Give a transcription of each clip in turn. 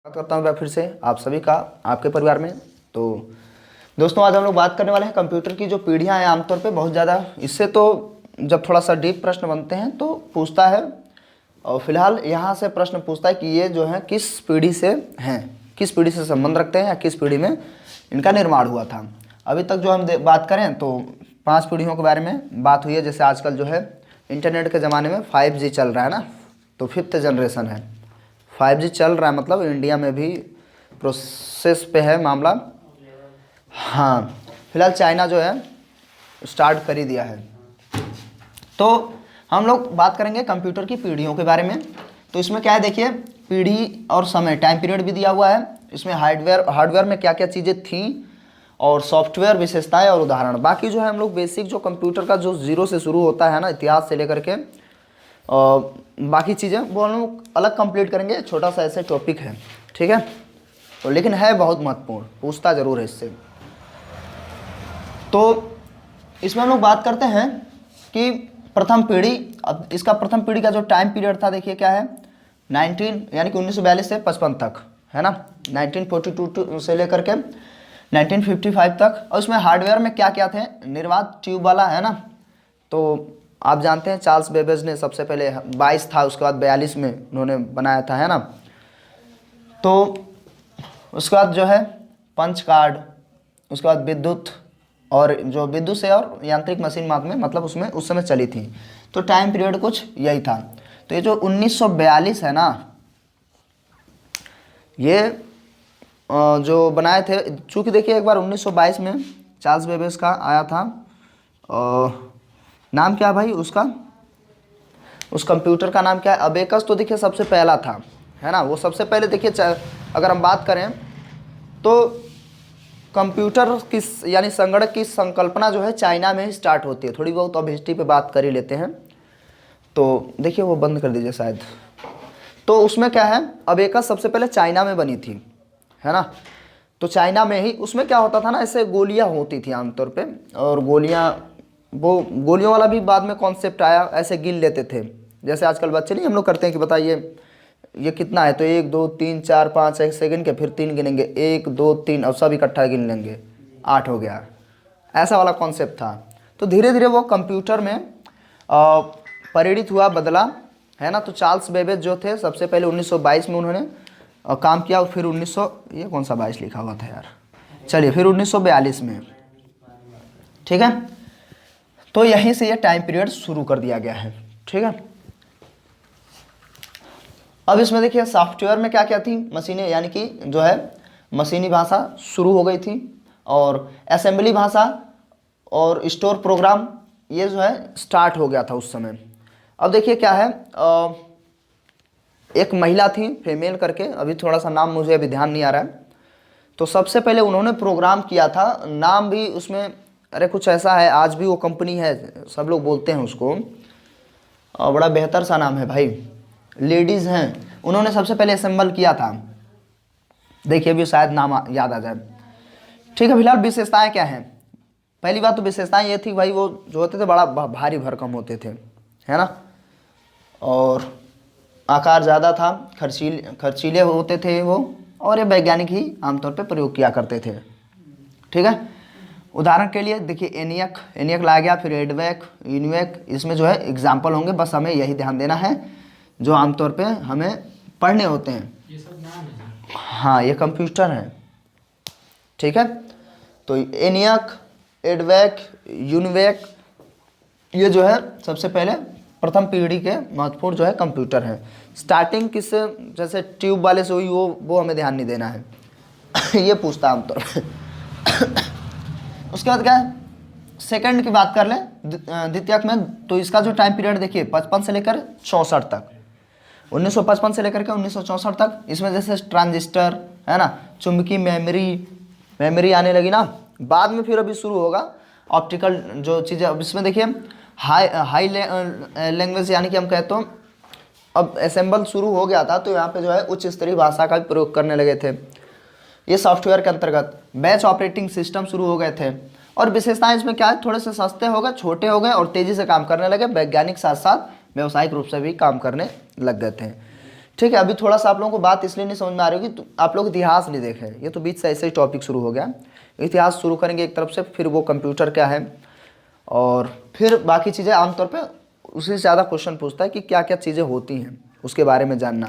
स्वागत करता हूँ मैं फिर से आप सभी का आपके परिवार में। तो दोस्तों, आज हम लोग बात करने वाले हैं कंप्यूटर की जो पीढ़ियाँ हैं आमतौर पे बहुत ज़्यादा। इससे तो जब थोड़ा सा डीप प्रश्न बनते हैं तो पूछता है, और फिलहाल यहाँ से प्रश्न पूछता है कि ये जो है किस पीढ़ी से हैं, किस पीढ़ी से संबंध रखते हैं या किस पीढ़ी में इनका निर्माण हुआ था। अभी तक जो हम बात करें तो 5 पीढ़ियों के बारे में बात हुई है। जैसे आजकल जो है इंटरनेट के ज़माने में 5G चल रहा है ना, तो 5th जनरेशन है। 5G चल रहा है मतलब इंडिया में भी प्रोसेस पे है मामला। हाँ, फिलहाल चाइना जो है स्टार्ट कर ही दिया है। तो हम लोग बात करेंगे कंप्यूटर की पीढ़ियों के बारे में। तो इसमें क्या है, देखिए पीढ़ी और समय, टाइम पीरियड भी दिया हुआ है। इसमें हार्डवेयर में क्या क्या चीज़ें थी और सॉफ्टवेयर विशेषताएं और उदाहरण। बाकी जो है हम लोग बेसिक जो कंप्यूटर का जो जीरो से शुरू होता है ना, इतिहास से लेकर के बाकी चीज़ें वो हम लोग अलग कंप्लीट करेंगे। छोटा सा ऐसे टॉपिक है, ठीक है। तो लेकिन है बहुत महत्वपूर्ण, पूछता ज़रूर है इससे। तो इसमें हम लोग बात करते हैं कि प्रथम पीढ़ी। अब इसका प्रथम पीढ़ी का जो टाइम पीरियड था, देखिए क्या है, 19 यानी कि 1942 से 55 तक है ना, 1942 से लेकर के 1955 तक। और उसमें हार्डवेयर में क्या क्या थे, निर्वात ट्यूब वाला है ना। तो आप जानते हैं चार्ल्स बेबेज ने सबसे पहले 22 था, उसके बाद 42 में उन्होंने बनाया था, है ना। तो उसके बाद जो है पंच कार्ड, उसके बाद विद्युत, और जो विद्युत से और यांत्रिक मशीन में मतलब उसमें उस समय चली थी। तो टाइम पीरियड कुछ यही था। तो ये जो 1942 है ना, ये जो बनाए थे, चूँकि देखिए एक बार 1922 में चार्ल्स बेबेज का आया था, नाम क्या भाई उसका, उस कंप्यूटर का नाम क्या है, अबेकस। तो देखिए सबसे पहला था, है ना, वो सबसे पहले। देखिए अगर हम बात करें तो कंप्यूटर की यानी संगणक की संकल्पना जो है चाइना में ही स्टार्ट होती है। थोड़ी बहुत अब हिस्ट्री पे बात कर ही लेते हैं। तो देखिए वो बंद कर दीजिए शायद। तो उसमें क्या है, अबेकस सबसे पहले चाइना में बनी थी, है ना। तो चाइना में ही, उसमें क्या होता था ना, ऐसे गोलियां होती थी आमतौर पे, और वो गोलियों वाला भी बाद में कॉन्सेप्ट आया। ऐसे गिन लेते थे, जैसे आजकल बच्चे नहीं हम लोग करते हैं कि बताइए ये कितना है, तो 1 2 3 4 5 एक सेकंड के, फिर 3 गिनेंगे, 1 2 3, अब सब इकट्ठा गिन लेंगे, 8 हो गया। ऐसा वाला कॉन्सेप्ट था। तो धीरे धीरे वो कंप्यूटर में परिणित हुआ, बदला, है ना। तो चार्ल्स बेबेज जो थे सबसे पहले 1922 में उन्होंने काम किया। फिर 1900, ये कौन सा 22 लिखा हुआ था यार, चलिए फिर 1942 में, ठीक है। तो यहीं से ये टाइम पीरियड शुरू कर दिया गया है, ठीक है। अब इसमें देखिए सॉफ्टवेयर में क्या क्या थी, मशीनें, यानी कि जो है मशीनी भाषा शुरू हो गई थी, और असेंबली भाषा और स्टोर प्रोग्राम ये जो है स्टार्ट हो गया था उस समय। अब देखिए क्या है, एक महिला थी फीमेल करके, अभी थोड़ा सा नाम मुझे अभी ध्यान नहीं आ रहा है। तो सबसे पहले उन्होंने प्रोग्राम किया था, नाम भी उसमें अरे कुछ ऐसा है, आज भी वो कंपनी है, सब लोग बोलते हैं उसको, और बड़ा बेहतर सा नाम है भाई, लेडीज़ हैं। उन्होंने सबसे पहले असेंबल किया था। देखिए अभी शायद नाम याद आ जाए, ठीक है। फिलहाल विशेषताएं क्या हैं, पहली बात तो विशेषताएं ये थी भाई, वो जो होते थे बड़ा भारी भरकम होते थे, है ना, और आकार ज़्यादा था, खर्चीले होते थे वो, और ये वैज्ञानिक ही आमतौर पे प्रयोग किया करते थे, ठीक है। उदाहरण के लिए देखिए एनियक लाया गया, फिर एडवेक, यूनिवेक, इसमें जो है एग्जाम्पल होंगे, बस हमें यही ध्यान देना है जो आमतौर पे हमें पढ़ने होते हैं। ये सब नाम है। हाँ, ये कंप्यूटर है, ठीक है। तो एनियक, एडवेक, यूनिवेक, ये जो है सबसे पहले प्रथम पीढ़ी के महत्वपूर्ण जो है कंप्यूटर है। स्टार्टिंग किससे, जैसे ट्यूब वाले से हुई, वो हमें ध्यान नहीं देना है ये पूछता आमतौर पर उसके बाद क्या है, सेकंड की बात कर लें द्वितीयक में, तो इसका जो टाइम पीरियड देखिए 55 से लेकर 64 तक, 1955 से लेकर के 1964 तक। इसमें जैसे ट्रांजिस्टर, है ना, चुंबकीय मेमोरी आने लगी ना, बाद में फिर अभी शुरू होगा ऑप्टिकल जो चीज़ें। अब इसमें देखिए हाई लैंग्वेज, यानी कि हम कहते हो अब असेंबल शुरू हो गया था, तो यहाँ पे जो है उच्च स्तरीय भाषा का भी प्रयोग करने लगे थे। ये सॉफ्टवेयर के अंतर्गत बैच ऑपरेटिंग सिस्टम शुरू हो गए थे। और विशेषताएं इसमें क्या है, थोड़े से सस्ते हो गए, छोटे हो गए और तेज़ी से काम करने लगे। वैज्ञानिक साथ साथ व्यावसायिक रूप से भी काम करने लग गए थे, ठीक है। अभी थोड़ा सा आप लोगों को बात इसलिए नहीं समझ में आ रही होगी, तो आप लोग इतिहास नहीं देखे, ये तो बीच से ऐसे ही टॉपिक शुरू हो गया। इतिहास शुरू करेंगे एक तरफ से, फिर वो कंप्यूटर क्या है, और फिर बाकी चीज़ें। आमतौर पे उसी से ज़्यादा क्वेश्चन पूछता है कि क्या क्या चीज़ें होती हैं, उसके बारे में जानना।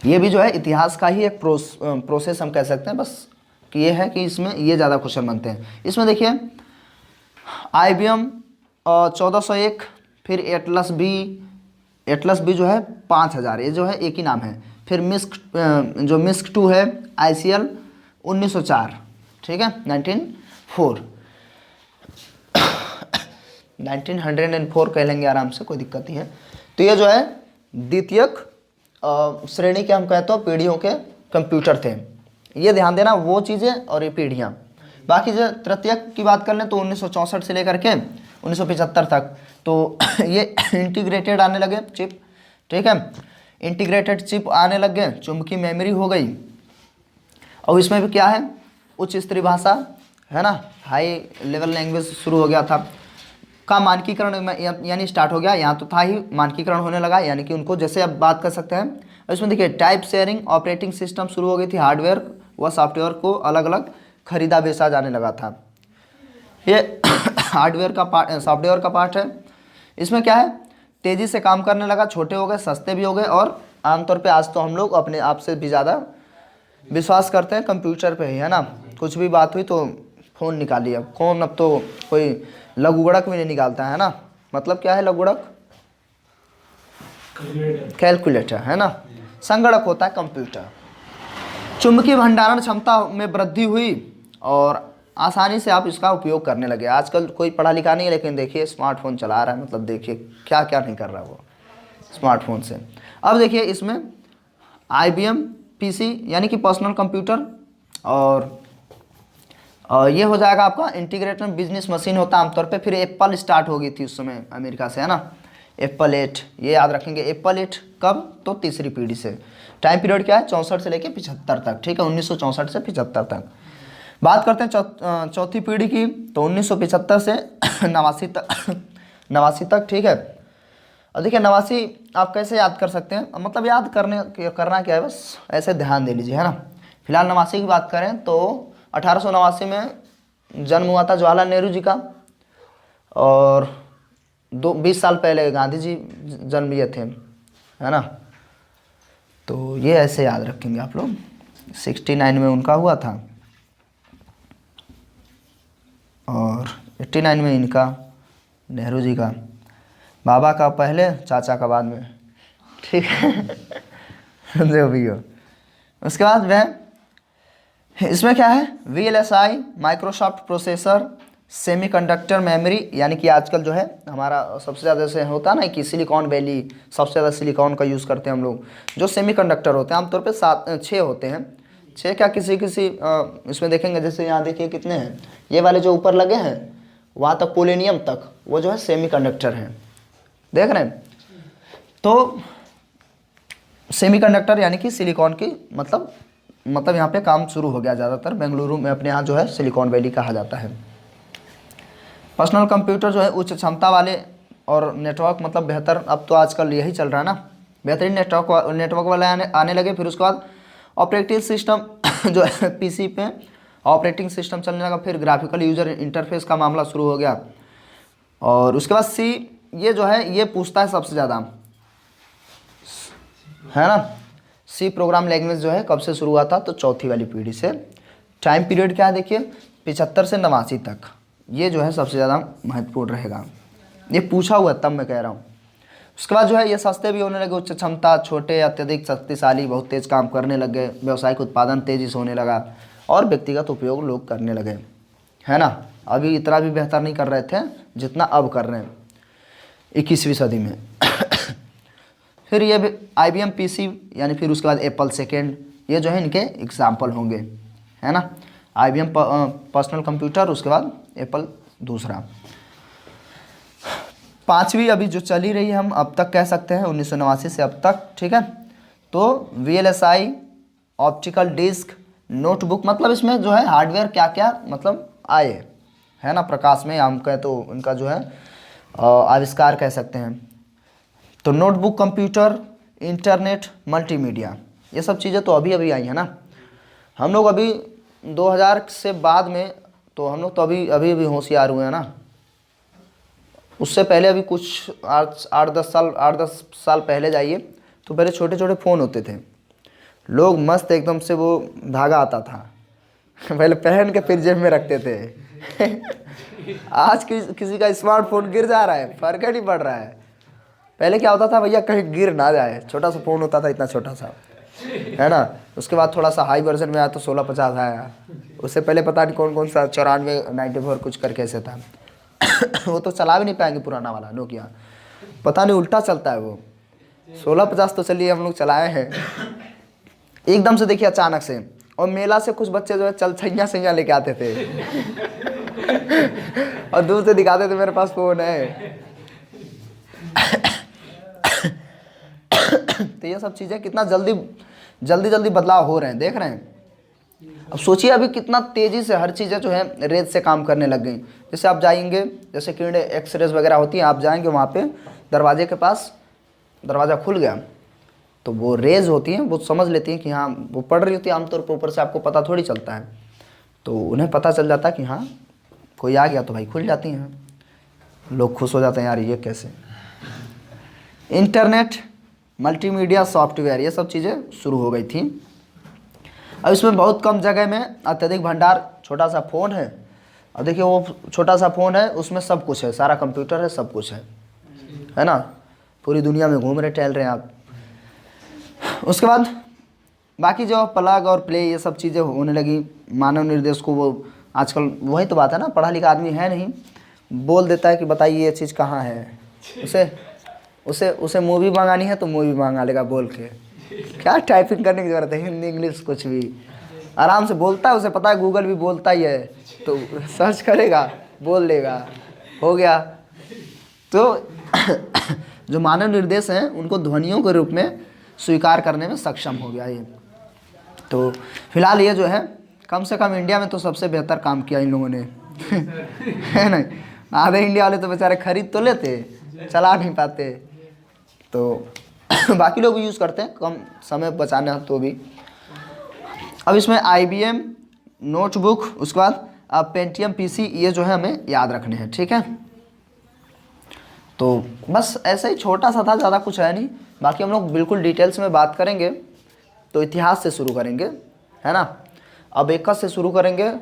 ये भी जो है इतिहास का ही एक प्रोसेस हम कह सकते हैं, बस कि ये है कि इसमें ये ज़्यादा क्वेश्चन बनते हैं। इसमें देखिए IBM 1401, फिर एटलस बी जो है 5000, ये जो है एक ही नाम है। फिर मिस्क 2 है, ICL 1904, ठीक है, 1904 कह लेंगे आराम से, कोई दिक्कत नहीं है। तो ये जो है द्वितीयक श्रेणी के हम कहते हो पीढ़ियों के कंप्यूटर थे। ये ध्यान देना, वो चीज़ें और ये पीढ़ियाँ। बाकी जो तृतीयक की बात कर लें तो 1964 से लेकर के 1975 तक, तो ये इंटीग्रेटेड आने लगे चिप, ठीक है, इंटीग्रेटेड चिप आने लग गए, चुंबकीय मेमोरी हो गई। और इसमें भी क्या है, उच्च स्तरीय भाषा है ना, हाई लेवल लैंग्वेज शुरू हो गया था, का मानकीकरण यानी स्टार्ट हो गया। यहाँ तो था ही, मानकीकरण होने लगा, यानी कि उनको जैसे अब बात कर सकते हैं। इसमें देखिए टाइप शेयरिंग ऑपरेटिंग सिस्टम शुरू हो गई थी, हार्डवेयर व सॉफ्टवेयर को अलग अलग खरीदा बेचा जाने लगा था। ये हार्डवेयर का पार्ट, सॉफ्टवेयर का पार्ट है। इसमें क्या है, तेज़ी से काम करने लगा, छोटे हो गए, सस्ते भी हो गए, और आमतौर पे आज तो हम लोग अपने आप से भी ज़्यादा विश्वास करते हैं कंप्यूटर पे ही, है ना। कुछ भी बात हुई तो फ़ोन निकालिए, अब कौन, अब तो कोई लघुगणक भी नहीं निकालता है ना। मतलब क्या है लघुगणक, कैलकुलेटर, है ना। संगणक होता है कंप्यूटर। चुंबकीय भंडारण क्षमता में वृद्धि हुई और आसानी से आप इसका उपयोग करने लगे। आजकल कोई पढ़ा लिखा नहीं है, लेकिन देखिए स्मार्टफोन चला रहा है, मतलब देखिए क्या क्या नहीं कर रहा वो स्मार्टफोन से। अब देखिए इसमें IBM PC यानी कि पर्सनल कंप्यूटर, और ये हो जाएगा आपका इंटीग्रेटेड बिजनेस मशीन होता है आमतौर पे। फिर एप्पल स्टार्ट हो गई थी उस समय अमेरिका से, है ना, एप्पल 8, ये याद रखेंगे। एप्पल 8 कब, तो तीसरी पीढ़ी से। टाइम पीरियड क्या है, 64 से लेके 75 तक, ठीक है, 1964 से 75 तक। बात करते हैं चौथी पीढ़ी की, तो 1975 से 89 तक, ठीक है। और देखिए 89 आप कैसे याद कर सकते हैं, मतलब याद करना क्या है, बस ऐसे ध्यान दे लीजिए, है ना। फिलहाल 89 की बात करें तो 1889 में जन्म हुआ था जवाहरलाल नेहरू जी का, और 20 साल पहले गांधी जी जन्म लिए थे, है ना। तो ये ऐसे याद रखेंगे आप लोग। 69 में उनका हुआ था, और 89 में इनका, नेहरू जी का, बाबा का पहले, चाचा का बाद में, ठीक है। जो भी हो। उसके बाद वह इसमें क्या है, VLSI Microsoft processor, semiconductor memory, यानी कि आजकल जो है हमारा सबसे ज़्यादा जैसे होता है ना कि सिलिकॉन वैली, सबसे ज़्यादा सिलिकॉन का यूज़ करते हैं हम लोग। जो सेमीकंडक्टर होते हैं आमतौर पे 6 होते हैं, 6 क्या, किसी इसमें देखेंगे, जैसे यहाँ देखिए कितने हैं, ये वाले जो ऊपर लगे हैं वहाँ तक, पोलेनियम तक, वो जो है सेमीकंडक्टर हैं, देख रहे हैं। तो सेमीकंडक्टर यानी कि सिलिकॉन की, मतलब यहाँ पे काम शुरू हो गया ज़्यादातर। बेंगलुरु में अपने यहाँ जो है सिलिकॉन वैली कहा जाता है। पर्सनल कंप्यूटर जो है उच्च क्षमता वाले और नेटवर्क, मतलब बेहतर, अब तो आजकल यही चल रहा है ना, बेहतरीन नेटवर्क वाले आने लगे। फिर उसके बाद ऑपरेटिंग सिस्टम जो है PC पे ऑपरेटिंग सिस्टम चलने लगा। फिर ग्राफिकल यूजर इंटरफेस का मामला शुरू हो गया। और उसके बाद C, ये जो है ये पूछता है सबसे ज़्यादा, है ना। C प्रोग्राम लैंग्वेज जो है कब से शुरू हुआ था, तो चौथी वाली पीढ़ी से। टाइम पीरियड क्या है देखिए, 75 से 89 तक, ये जो है सबसे ज़्यादा महत्वपूर्ण रहेगा। ये पूछा हुआ है तब मैं कह रहा हूँ। उसके बाद जो है ये सस्ते भी होने लगे, उच्च क्षमता, छोटे, अत्यधिक शक्तिशाली, बहुत तेज़ काम करने लग गए, व्यावसायिक उत्पादन तेज़ी से होने लगा, और व्यक्तिगत उपयोग लोग करने लगे, है ना। अभी इतना भी बेहतर नहीं कर रहे थे जितना अब कर रहे हैं 21वीं सदी में। फिर ये IBM PC, यानी फिर उसके बाद एप्पल सेकेंड, ये जो है इनके एग्जाम्पल होंगे, है ना। IBM पर्सनल कंप्यूटर, उसके बाद एप्पल दूसरा। पांचवी अभी जो चली रही है, हम अब तक कह सकते हैं 1989 से अब तक, ठीक है। तो VLSI ऑप्टिकल डिस्क नोटबुक, मतलब इसमें जो है हार्डवेयर क्या क्या मतलब आए, है ना, प्रकाश में हम कहें तो उनका जो है आविष्कार कह सकते हैं। तो नोटबुक कंप्यूटर, इंटरनेट, मल्टीमीडिया, ये सब चीज़ें तो अभी अभी आई हैं ना। हम लोग अभी 2000 से बाद में तो हम लोग तो अभी अभी अभी होशियार हुए हैं ना। उससे पहले अभी कुछ 8-10 साल पहले जाइए तो पहले छोटे छोटे फ़ोन होते थे, लोग मस्त एकदम से वो धागा आता था पहले पहन के फिर जेब में रखते थे आज किसी का स्मार्टफोन गिर जा रहा है, फर्क ही नहीं पड़ रहा है। पहले क्या होता था भैया, कहीं गिर ना जाए, छोटा सा फ़ोन होता था, इतना छोटा सा, है ना। उसके बाद थोड़ा सा हाई वर्जन में आया तो 1650 आया। उससे पहले पता नहीं कौन कौन सा 94 94 कुछ करके ऐसे था वो तो चला भी नहीं पाएंगे, पुराना वाला नोकिया, पता नहीं उल्टा चलता है वो। 1650 तो चलिए हम लोग चलाए हैं। एकदम से देखिए अचानक से, और मेला से कुछ बच्चे जो है चल छैया लेके आते थे और दूर से दिखाते थे मेरे पास फ़ोन है तो ये सब चीज़ें कितना जल्दी जल्दी बदलाव हो रहे हैं, देख रहे हैं। अब सोचिए अभी कितना तेज़ी से हर चीज़ें जो है रेज से काम करने लग गई। जैसे आप जाएंगे, जैसे किरणें एक्सरेज वगैरह होती हैं, आप जाएंगे वहाँ पे दरवाजे के पास, दरवाज़ा खुल गया तो वो रेज होती हैं, वो समझ लेती हैं कि हाँ वो पड़ रही होती है आमतौर पर, ऊपर से आपको पता थोड़ी चलता है, तो उन्हें पता चल जाता है कि हाँ कोई आ गया, तो भाई खुल जाती हैं। लोग खुश हो जाते हैं, यार ये कैसे। इंटरनेट, मल्टीमीडिया, सॉफ्टवेयर, ये सब चीज़ें शुरू हो गई थी। अब इसमें बहुत कम जगह में अत्यधिक भंडार, छोटा सा फ़ोन है, अब देखिए वो छोटा सा फ़ोन है, उसमें सब कुछ है, सारा कंप्यूटर है, सब कुछ है ना। पूरी दुनिया में घूम रहे, टहल रहे हैं आप। उसके बाद बाकी जो प्लग और प्ले ये सब चीज़ें होने लगी। मानव निर्देश को वो आजकल वही तो बात है ना, पढ़ा लिखा आदमी है नहीं, बोल देता है कि बताइए ये चीज़ कहाँ है। उसे मूवी मंगानी है तो मूवी मंगा लेगा बोल के, क्या टाइपिंग करने की ज़रूरत है, हिंदी इंग्लिश कुछ भी आराम से बोलता है, उसे पता है गूगल भी बोलता ही है, तो सर्च करेगा बोल लेगा, हो गया। तो जो मानव निर्देश हैं उनको ध्वनियों के रूप में स्वीकार करने में सक्षम हो गया ये। तो फिलहाल ये जो है कम से कम इंडिया में तो सबसे बेहतर काम किया इन लोगों ने है नहीं। आधे इंडिया वाले तो बेचारे खरीद तो लेते, चला नहीं पाते, तो बाकी लोग भी यूज़ करते हैं कम समय बचाना तो भी। अब इसमें IBM नोटबुक, उसके बाद पेंटियम PC, ये जो है हमें याद रखने हैं, ठीक है। तो बस ऐसा ही छोटा सा था, ज़्यादा कुछ है नहीं। बाकी हम लोग बिल्कुल डिटेल्स में बात करेंगे तो इतिहास से शुरू करेंगे, है ना। अब एक से शुरू करेंगे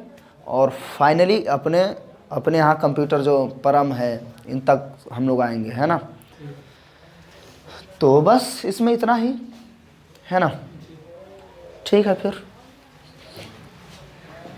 और फाइनली अपने यहाँ कंप्यूटर जो परम है इन तक हम लोग आएंगे, है ना। तो बस इसमें इतना ही, है ना। ठीक है फिर।